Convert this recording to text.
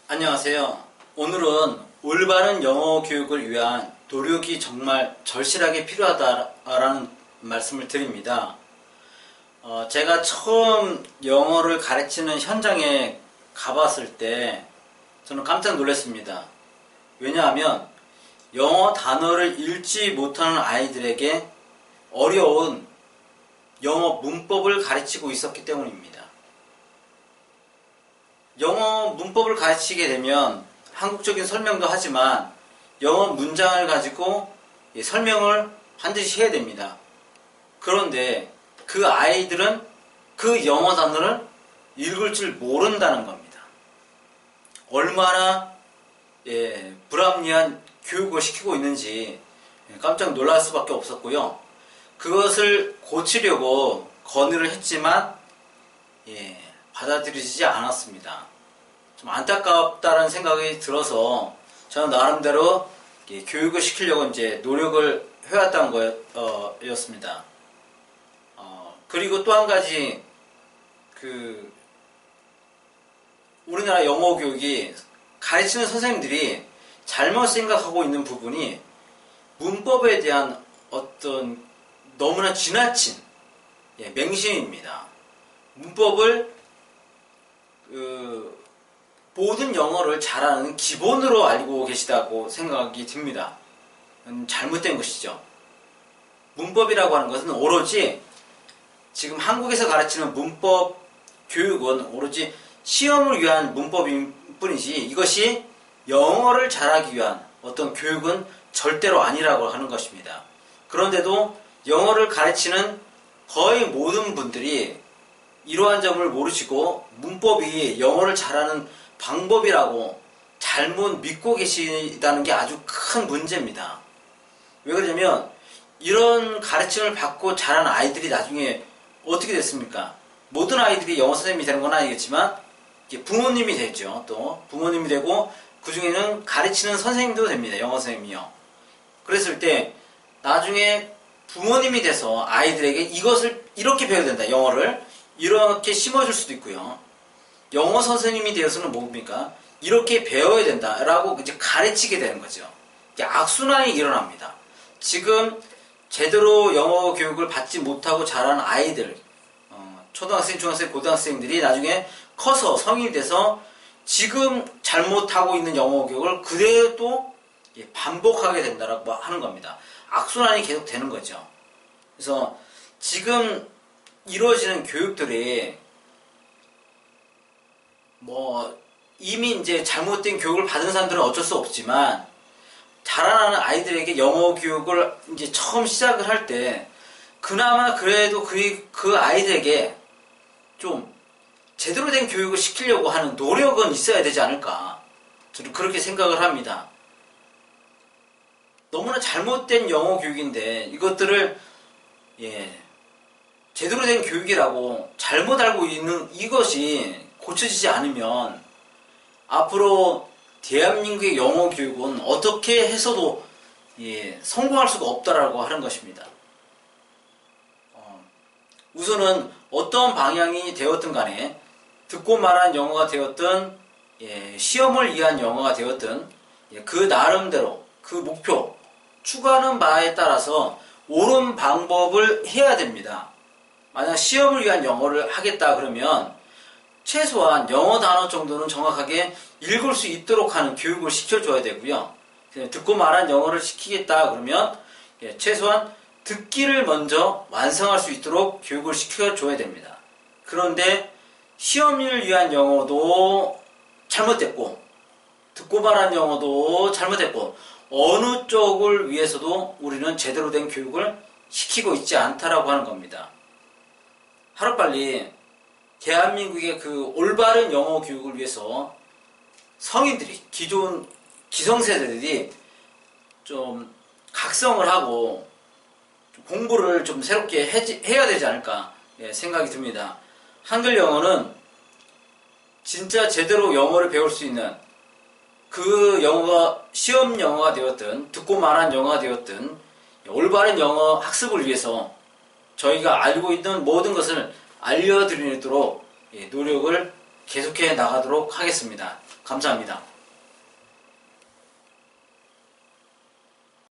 안녕하세요. 오늘은 올바른 영어 교육을 위한 노력이 정말 절실하게 필요하다라는 말씀을 드립니다. 제가 처음 영어를 가르치는 현장에 가봤을 때 저는 깜짝 놀랐습니다. 왜냐하면 영어 단어를 읽지 못하는 아이들에게 어려운 영어 문법을 가르치고 있었기 때문입니다. 영어 문법을 가르치게 되면 한국적인 설명도 하지만 영어 문장을 가지고 설명을 반드시 해야 됩니다. 그런데 그 아이들은 그 영어 단어를 읽을 줄 모른다는 겁니다. 얼마나 불합리한 교육을 시키고 있는지 깜짝 놀랄 수밖에 없었고요. 그것을 고치려고 건의를 했지만 받아들이지 않았습니다. 좀 안타깝다는 생각이 들어서 저는 나름대로 교육을 시키려고 이제 노력을 해왔던 거였습니다. 그리고 또 한 가지 우리나라 영어 교육이 가르치는 선생님들이 잘못 생각하고 있는 부분이 문법에 대한 어떤 너무나 지나친 맹신입니다. 문법을 모든 영어를 잘하는 기본으로 알고 계시다고 생각이 듭니다. 잘못된 것이죠. 문법이라고 하는 것은 오로지 지금 한국에서 가르치는 문법 교육은 오로지 시험을 위한 문법일 뿐이지 이것이 영어를 잘하기 위한 어떤 교육은 절대로 아니라고 하는 것입니다. 그런데도 영어를 가르치는 거의 모든 분들이 이러한 점을 모르시고 문법이 영어를 잘하는 방법이라고 잘못 믿고 계시다는 게 아주 큰 문제입니다. 왜 그러냐면 이런 가르침을 받고 자란 아이들이 나중에 어떻게 됐습니까? 모든 아이들이 영어 선생님이 되는 건 아니겠지만 부모님이 되죠. 또 부모님이 되고 그 중에는 가르치는 선생님도 됩니다. 영어 선생님이요. 그랬을 때 나중에 부모님이 돼서 아이들에게 이것을 이렇게 배워야 된다. 영어를 이렇게 심어줄 수도 있고요. 영어 선생님이 되어서는 뭡니까? 이렇게 배워야 된다라고 이제 가르치게 되는 거죠. 악순환이 일어납니다. 지금 제대로 영어 교육을 받지 못하고 자란 아이들, 초등학생, 중학생, 고등학생들이 나중에 커서 성인이 돼서 지금 잘못하고 있는 영어 교육을 그대로 또 반복하게 된다라고 하는 겁니다. 악순환이 계속 되는 거죠. 그래서 지금 이루어지는 교육들이 이미 이제 잘못된 교육을 받은 사람들은 어쩔 수 없지만 자라나는 아이들에게 영어 교육을 이제 처음 시작을 할 때 그나마 그래도 그 아이들에게 좀 제대로 된 교육을 시키려고 하는 노력은 있어야 되지 않을까 저는 그렇게 생각을 합니다. 너무나 잘못된 영어 교육인데 이것들을 제대로 된 교육이라고 잘못 알고 있는 이것이 고쳐지지 않으면 앞으로 대한민국의 영어 교육은 어떻게 해서도 성공할 수가 없다라고 하는 것입니다. 우선은 어떤 방향이 되었든 간에 듣고 말한 영어가 되었든 시험을 위한 영어가 되었든 그 나름대로 그 목표 추구하는 바에 따라서 옳은 방법을 해야 됩니다. 만약 시험을 위한 영어를 하겠다 그러면 최소한 영어 단어 정도는 정확하게 읽을 수 있도록 하는 교육을 시켜줘야 되고요. 듣고 말한 영어를 시키겠다 그러면 최소한 듣기를 먼저 완성할 수 있도록 교육을 시켜줘야 됩니다. 그런데 시험을 위한 영어도 잘못됐고 듣고 말한 영어도 잘못됐고 어느 쪽을 위해서도 우리는 제대로 된 교육을 시키고 있지 않다라고 하는 겁니다. 하루빨리 대한민국의 그 올바른 영어 교육을 위해서 성인들이 기존 기성세대들이 좀 각성을 하고 좀 공부를 좀 새롭게 해야 되지 않을까 생각이 듭니다. 한글 영어는 진짜 제대로 영어를 배울 수 있는 그 영어가 시험 영어가 되었든 듣고 말한 영어가 되었든 올바른 영어 학습을 위해서 저희가 알고 있는 모든 것을 알려드리도록 노력을 계속해 나가도록 하겠습니다. 감사합니다.